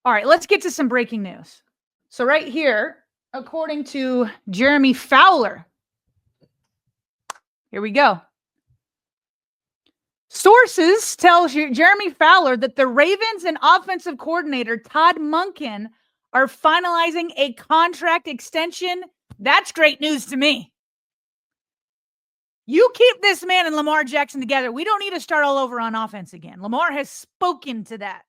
All right, let's get to some breaking news. So right here, according to Jeremy Fowler, here we go. Sources tell Jeremy Fowler that the Ravens and offensive coordinator Todd Monken are finalizing a contract extension. That's great news to me. You keep this man and Lamar Jackson together. We don't need to start all over on offense again. Lamar has spoken to that.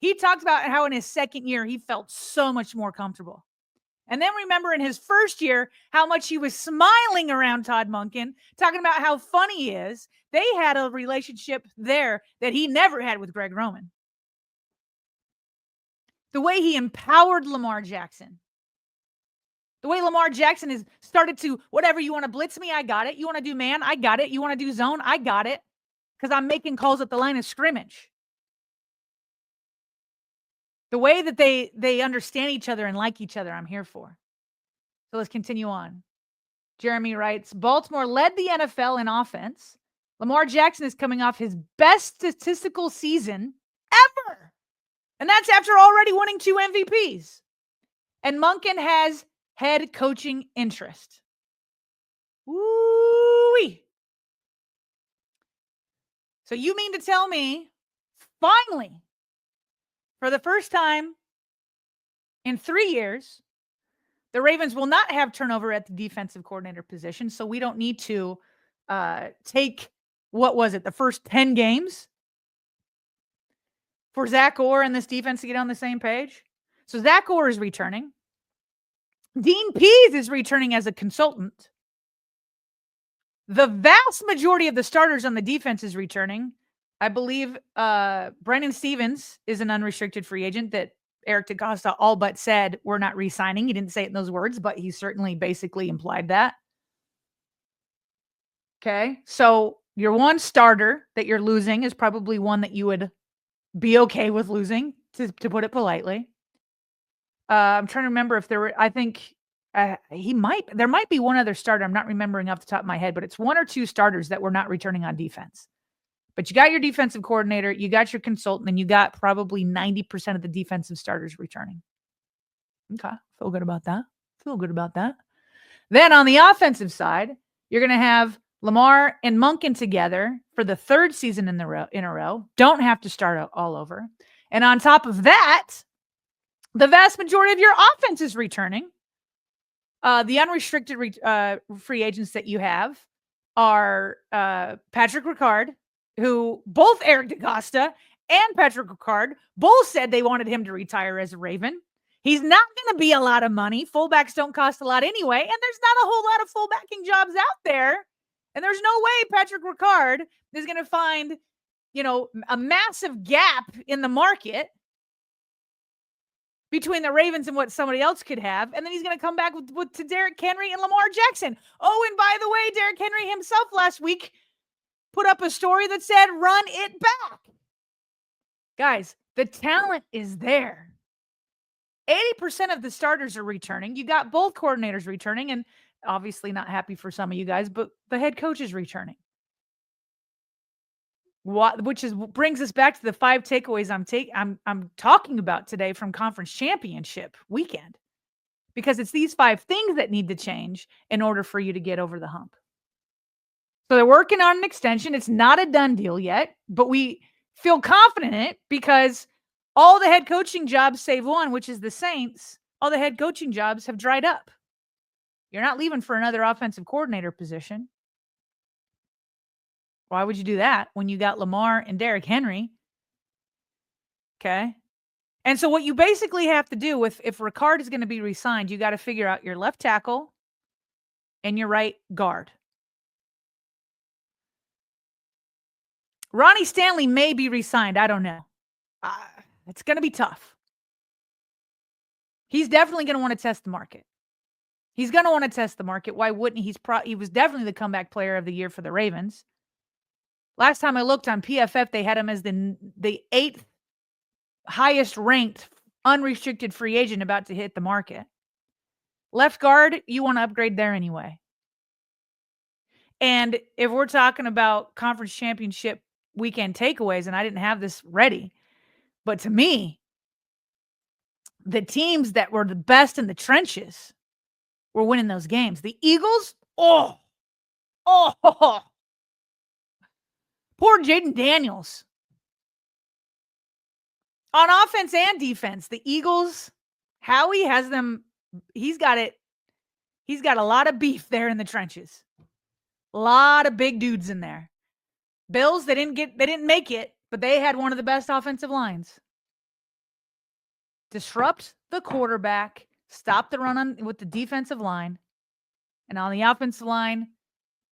He talked about how in his second year, he felt so much more comfortable. And then remember in his first year, how much he was smiling around Todd Monken, talking about how funny he is. They had a relationship there that he never had with Greg Roman. The way he empowered Lamar Jackson. The way Lamar Jackson has started to, whatever, you want to blitz me, I got it. You want to do man, I got it. You want to do zone, I got it. Because I'm making calls at the line of scrimmage. The way that they understand each other and like each other, I'm here for. So let's continue on. Jeremy writes, Baltimore led the NFL in offense. Lamar Jackson is coming off his best statistical season ever. And that's after already winning 2 MVPs. And Monken has head coaching interest. Woo-wee. So you mean to tell me, finally, for the first time in 3 years, the Ravens will not have turnover at the defensive coordinator position, so we don't need to take, what was it, the first 10 games for Zach Orr and this defense to get on the same page? So Zach Orr is returning. Dean Pease is returning as a consultant. The vast majority of the starters on the defense is returning. I believe Brennan Stevens is an unrestricted free agent that Eric DaCosta all but said we're not re-signing. He didn't say it in those words, but he certainly basically implied that. Okay, so your one starter that you're losing is probably one that you would be okay with losing, to put it politely. I'm trying to remember if there were, I think there might be one other starter. I'm not remembering off the top of my head, but it's 1 or 2 starters that were not returning on defense. But you got your defensive coordinator, you got your consultant, and you got probably 90% of the defensive starters returning. Okay, feel good about that. Then on the offensive side, you're going to have Lamar and Monken together for the 3rd season in a row. Don't have to start all over. And on top of that, the vast majority of your offense is returning. The unrestricted free agents that you have are Patrick Ricard, who both Eric DaCosta and Patrick Ricard both said they wanted him to retire as a Raven. He's not going to be a lot of money. Fullbacks don't cost a lot anyway, and there's not a whole lot of fullbacking jobs out there. And there's no way Patrick Ricard is going to find, a massive gap in the market between the Ravens and what somebody else could have. And then he's going to come back to Derrick Henry and Lamar Jackson. Oh, and by the way, Derrick Henry himself last week put up a story that said, run it back. Guys, the talent is there. 80% of the starters are returning. You got both coordinators returning, and obviously not happy for some of you guys, but the head coach is returning. Brings us back to the 5 takeaways I'm talking about today from Conference Championship weekend, because it's these 5 things that need to change in order for you to get over the hump. So they're working on an extension. It's not a done deal yet, but we feel confident in it because all the head coaching jobs, save one, which is the Saints, all the head coaching jobs have dried up. You're not leaving for another offensive coordinator position. Why would you do that when you got Lamar and Derrick Henry? Okay. And so what you basically have to do if Ricard is going to be re-signed, you got to figure out your left tackle and your right guard. Ronnie Stanley may be re-signed. I don't know. It's going to be tough. He's definitely going to want to test the market. Why wouldn't he? He was definitely the comeback player of the year for the Ravens. Last time I looked on PFF, they had him as the 8th highest ranked unrestricted free agent about to hit the market. Left guard, you want to upgrade there anyway. And if we're talking about Conference Championship weekend takeaways, and I didn't have this ready, but to me, the teams that were the best in the trenches were winning those games. The Eagles, oh, poor Jaden Daniels. On offense and defense, the Eagles, Howie has them, he's got it. He's got a lot of beef there in the trenches. A lot of big dudes in there. Bills, they didn't make it, but they had one of the best offensive lines. Disrupt the quarterback, stop the run with the defensive line, and on the offensive line,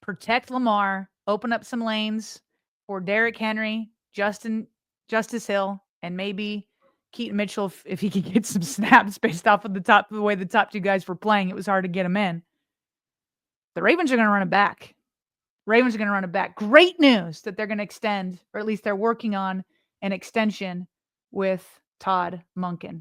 protect Lamar, open up some lanes for Derrick Henry, Justice Hill, and maybe Keaton Mitchell if he could get some snaps based off of the way the top two guys were playing. It was hard to get him in. The Ravens are going to run it back. Great news that they're going to extend, or at least they're working on an extension with Todd Monken.